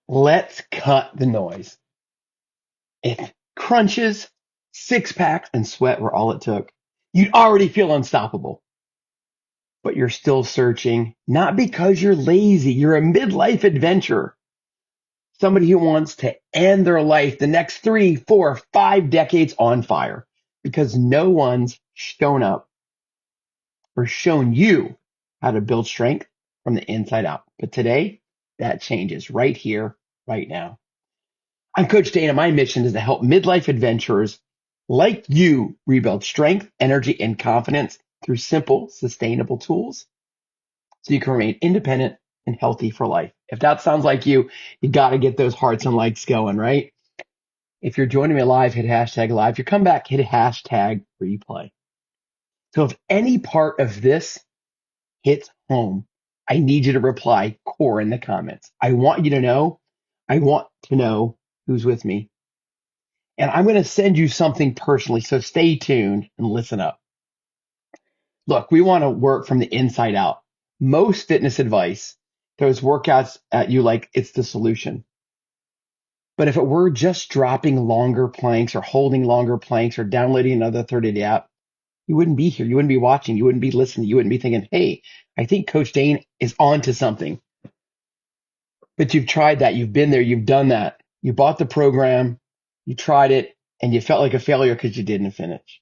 Let's cut the noise. If crunches, six packs, and sweat were all it took, you'd already feel unstoppable. But you're still searching, not because you're lazy. You're a midlife adventurer, somebody who wants to end their life the next 3, 4, 5 decades on fire because no one's shown up or shown you how to build strength from the inside out. But today, that changes right here, right now. I'm Coach Dane, and my mission is to help midlife adventurers like you rebuild strength, energy, and confidence through simple, sustainable tools so you can remain independent and healthy for life. If that sounds like you got to get those hearts and likes going, right? If you're joining me live, hit hashtag live. If you come back, hit hashtag replay. So if any part of this hits home, I need you to reply core in the comments. I want to know who's with me. And I'm going to send you something personally. So stay tuned and listen up. Look, we want to work from the inside out. Most fitness advice throws workouts at you like it's the solution. But if it were just dropping longer planks or holding longer planks or downloading another 30-day app, you wouldn't be here. You wouldn't be watching. You wouldn't be listening. You wouldn't be thinking, hey, I think Coach Dane is on to something. But you've tried that. You've been there. You've done that. You bought the program. You tried it and you felt like a failure because you didn't finish.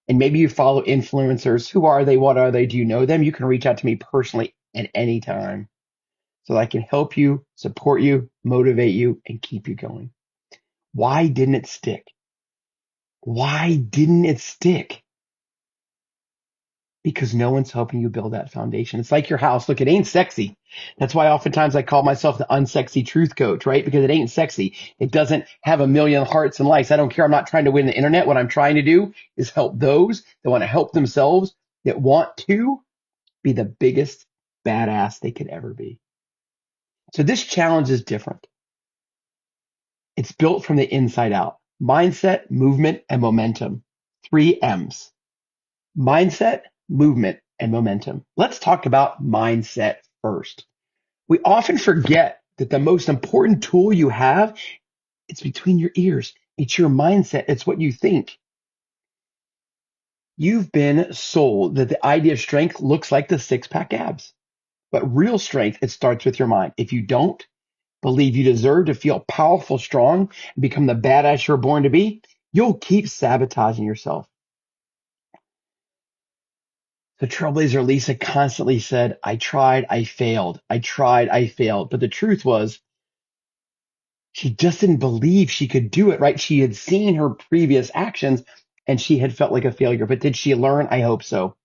And maybe you follow influencers. Who are they? What are they? Do you know them? You can reach out to me personally at any time so that I can help you, support you, motivate you, and keep you going. Why didn't it stick? Why didn't it stick? Because no one's helping you build that foundation. It's like your house. Look, it ain't sexy. That's why oftentimes I call myself the unsexy truth coach, right? Because it ain't sexy. It doesn't have a million hearts and likes. I don't care. I'm not trying to win the internet. What I'm trying to do is help those that want to help themselves, that want to be the biggest badass they could ever be. So this challenge is different. It's built from the inside out. Mindset, movement, and momentum. 3 M's. Mindset, movement, and momentum. Let's talk about mindset first. We often forget that the most important tool you have, it's between your ears. It's your mindset. It's what you think. You've been sold that the idea of strength looks like the six-pack abs. But real strength, it starts with your mind. If you don't believe you deserve to feel powerful, strong, and become the badass you're born to be, you'll keep sabotaging yourself. The trailblazer Lisa constantly said, I tried, I failed. I tried, I failed. But the truth was, she just didn't believe she could do it, right? She had seen her previous actions and she had felt like a failure. But did she learn? I hope so.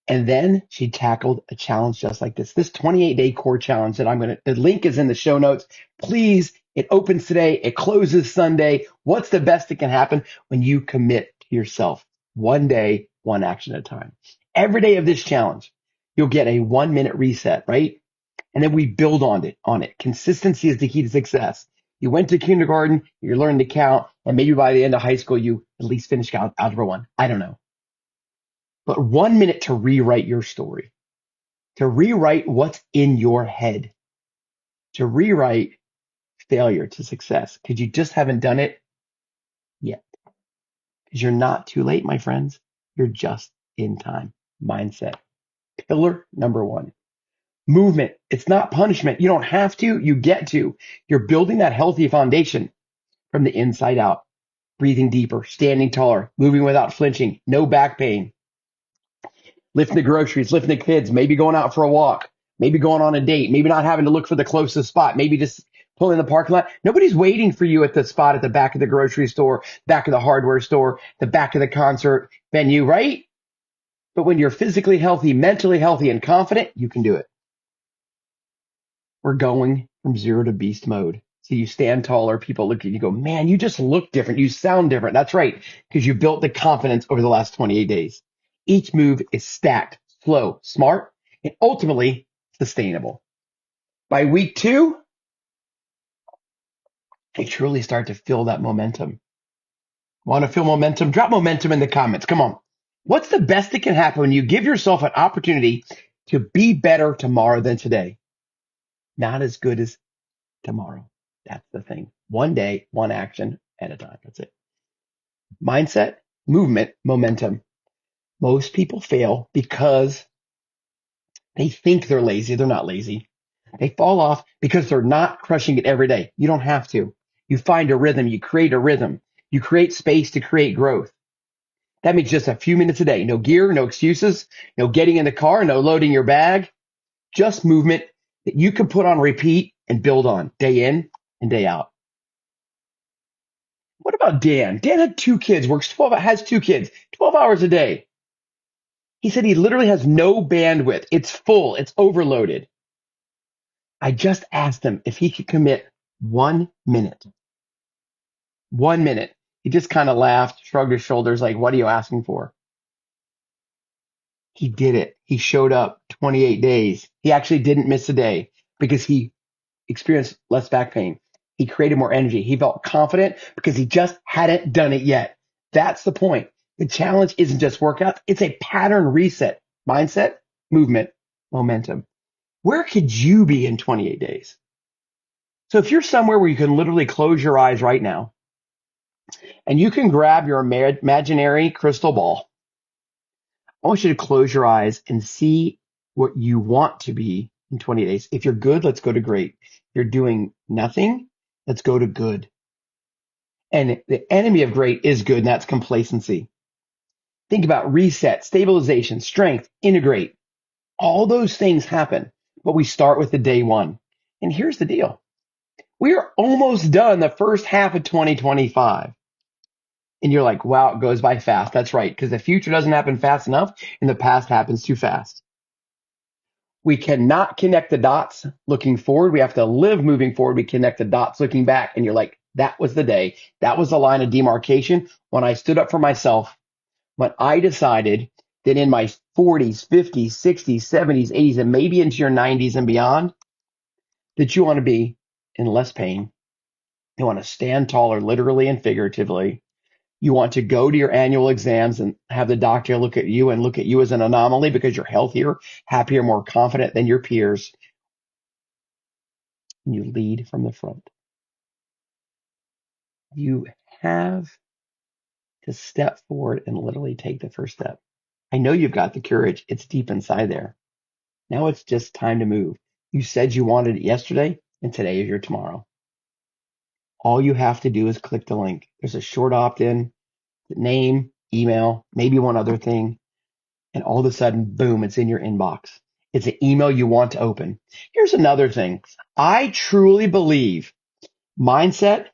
And then she tackled a challenge just like this 28-day core challenge that the link is in the show notes. Please, it opens today. It closes Sunday. What's the best that can happen when you commit to yourself? One day, one action at a time. Every day of this challenge, you'll get a 1-minute reset, right? And then we build on it. Consistency is the key to success. You went to kindergarten, you learned to count, and maybe by the end of high school, you at least finished algebra 1. I don't know. But 1 minute to rewrite your story, to rewrite what's in your head, to rewrite failure to success, because you just haven't done it yet. Because you're not too late, my friends. You're just in time. Mindset. Pillar number 1. Movement. It's not punishment. You don't have to. You get to. You're building that healthy foundation from the inside out. Breathing deeper, standing taller, moving without flinching, no back pain, lifting the groceries, lifting the kids, maybe going out for a walk, maybe going on a date, maybe not having to look for the closest spot, maybe just pulling in the parking lot. Nobody's waiting for you at the spot at the back of the grocery store, back of the hardware store, the back of the concert venue, right? But when you're physically healthy, mentally healthy, and confident, you can do it. We're going from zero to beast mode. So you stand taller, people look at you and go, man, you just look different. You sound different. That's right, because you built the confidence over the last 28 days. Each move is stacked, slow, smart, and ultimately sustainable. By week 2, you truly start to feel that momentum. Want to feel momentum? Drop momentum in the comments. Come on. What's the best that can happen when you give yourself an opportunity to be better tomorrow than today? Not as good as tomorrow. That's the thing. One day, one action at a time. That's it. Mindset, movement, momentum. Most people fail because they think they're lazy. They're not lazy. They fall off because they're not crushing it every day. You don't have to. You find a rhythm. You create a rhythm. You create space to create growth. That means just a few minutes a day. No gear, no excuses, no getting in the car, no loading your bag, just movement that you can put on repeat and build on day in and day out. What about Dan? Dan had 2 kids, has 2 kids, 12 hours a day. He said he literally has no bandwidth. It's full. It's overloaded. I just asked him if he could commit 1 minute. 1 minute. He just kind of laughed, shrugged his shoulders like, what are you asking for? He did it. He showed up 28 days. He actually didn't miss a day because he experienced less back pain. He created more energy. He felt confident because he just hadn't done it yet. That's the point. The challenge isn't just workouts. It's a pattern reset. Mindset, movement, momentum. Where could you be in 28 days? So if you're somewhere where you can literally close your eyes right now and you can grab your imaginary crystal ball, I want you to close your eyes and see what you want to be in 20 days. If you're good, let's go to great. If you're doing nothing, let's go to good. And the enemy of great is good, and that's complacency. Think about reset, stabilization, strength, integrate. All those things happen, but we start with the day one. And here's the deal. We are almost done the first half of 2025. And you're like, wow, it goes by fast. That's right, because the future doesn't happen fast enough and the past happens too fast. We cannot connect the dots looking forward. We have to live moving forward. We connect the dots looking back. And you're like, that was the day. That was the line of demarcation when I stood up for myself, when I decided that in my 40s, 50s, 60s, 70s, 80s, and maybe into your 90s and beyond, that you want to be in less pain. You want to stand taller, literally and figuratively. You want to go to your annual exams and have the doctor look at you and look at you as an anomaly because you're healthier, happier, more confident than your peers. And you lead from the front. You have to step forward and literally take the first step. I know you've got the courage. It's deep inside there. Now it's just time to move. You said you wanted it yesterday, and today is your tomorrow. All you have to do is click the link. There's a short opt-in, name, email, maybe one other thing, and all of a sudden, boom, it's in your inbox. It's an email you want to open. Here's another thing. I truly believe mindset,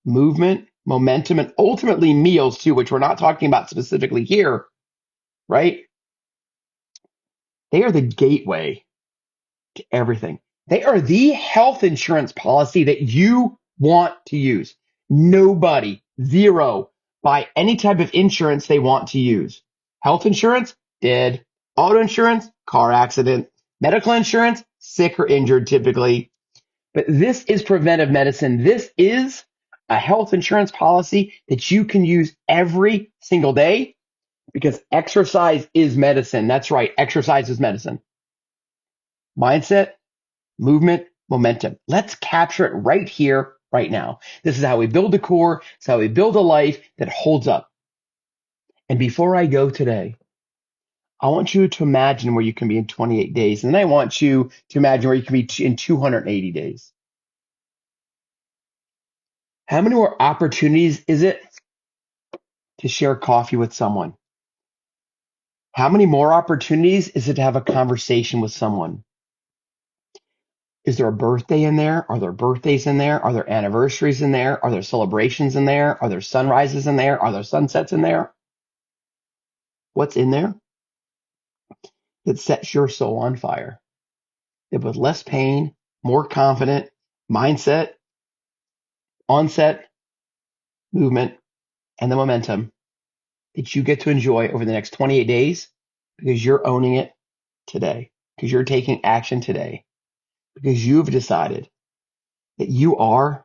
movement, momentum, and ultimately meals too, which we're not talking about specifically here, right? They are the gateway to everything. They are the health insurance policy that you want to use. Nobody, zero, buy any type of insurance they want to use. Health insurance, dead. Auto insurance, car accident. Medical insurance, sick or injured typically. But this is preventive medicine. This is a health insurance policy that you can use every single day because exercise is medicine. That's right. Exercise is medicine. Mindset, movement, momentum. Let's capture it right here, right now. This is how we build a core. It's how we build a life that holds up. And before I go today, I want you to imagine where you can be in 28 days. And then I want you to imagine where you can be in 280 days. How many more opportunities is it to share coffee with someone? How many more opportunities is it to have a conversation with someone? Is there a birthday in there? Are there birthdays in there? Are there anniversaries in there? Are there celebrations in there? Are there sunrises in there? Are there sunsets in there? What's in there that sets your soul on fire? That with less pain, more confident, mindset, onset, movement, and the momentum that you get to enjoy over the next 28 days because you're owning it today, because you're taking action today, because you've decided that you are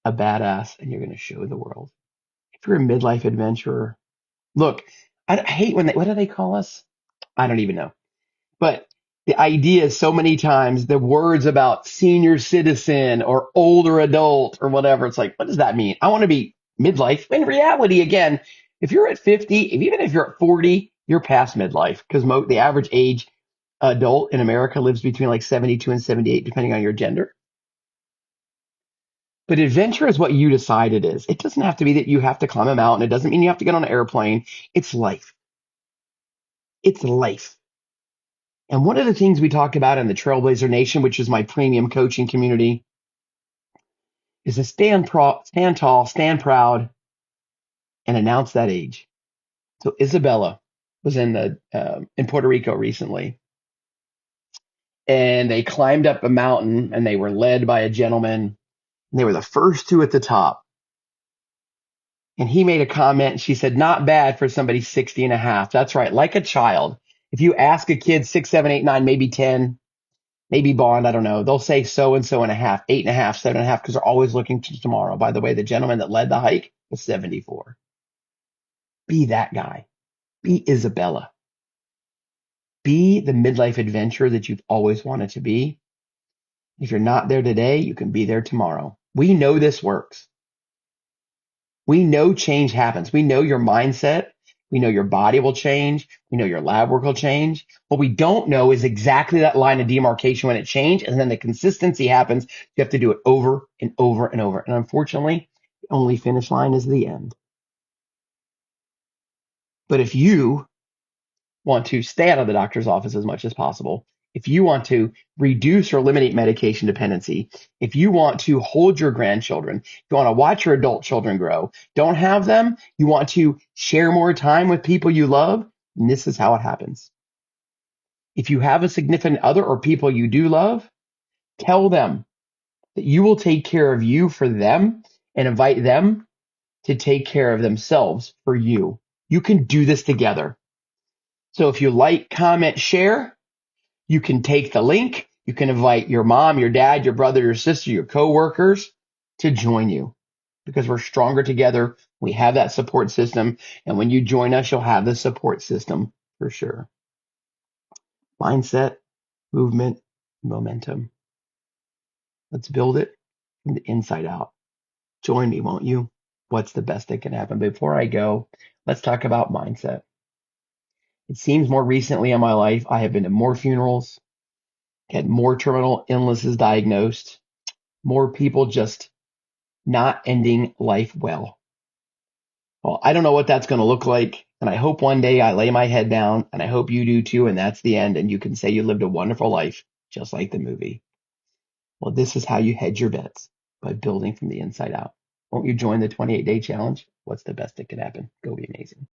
a badass and you're going to show the world. If you're a midlife adventurer, look, I hate when what do they call us? I don't even know. But The idea is so many times the words about senior citizen or older adult or whatever. It's like, what does that mean? I want to be midlife. In reality, again, if you're at 50, even if you're at 40, you're past midlife because the average age adult in America lives between like 72 and 78, depending on your gender. But adventure is what you decide it is. It doesn't have to be that you have to climb a mountain. It doesn't mean you have to get on an airplane. It's life. It's life. And one of the things we talk about in the Trailblazer Nation, which is my premium coaching community, is to stand tall, stand proud, and announce that age. So Isabella was in Puerto Rico recently, and they climbed up a mountain, and they were led by a gentleman. And they were the first two at the top. And he made a comment, and she said, "Not bad for somebody 60 and a half." That's right, like a child. If you ask a kid 6, 7, 8, 9, maybe 10, maybe Bond, I don't know. They'll say so and so and a half, 8.5, 7.5, because they're always looking to tomorrow. By the way, the gentleman that led the hike was 74. Be that guy. Be Isabella. Be the midlife adventurer that you've always wanted to be. If you're not there today, you can be there tomorrow. We know this works. We know change happens. We know your mindset. We know your body will change. We know your lab work will change. What we don't know is exactly that line of demarcation when it changes, and then the consistency happens. You have to do it over and over and over. And unfortunately, the only finish line is the end. But if you want to stay out of the doctor's office as much as possible, if you want to reduce or eliminate medication dependency, if you want to hold your grandchildren, if you want to watch your adult children grow, don't have them, you want to share more time with people you love, and this is how it happens. If you have a significant other or people you do love, tell them that you will take care of you for them and invite them to take care of themselves for you. You can do this together. So if you like, comment, share, you can take the link. You can invite your mom, your dad, your brother, your sister, your coworkers to join you because we're stronger together. We have that support system. And when you join us, you'll have the support system for sure. Mindset, movement, momentum. Let's build it from the inside out. Join me, won't you? What's the best that can happen? Before I go, let's talk about mindset. It seems more recently in my life, I have been to more funerals, had more terminal illnesses diagnosed, more people just not ending life well. Well, I don't know what that's going to look like. And I hope one day I lay my head down, and I hope you do too. And that's the end. And you can say you lived a wonderful life, just like the movie. Well, this is how you hedge your bets, by building from the inside out. Won't you join the 28-day challenge? What's the best that could happen? Go be amazing.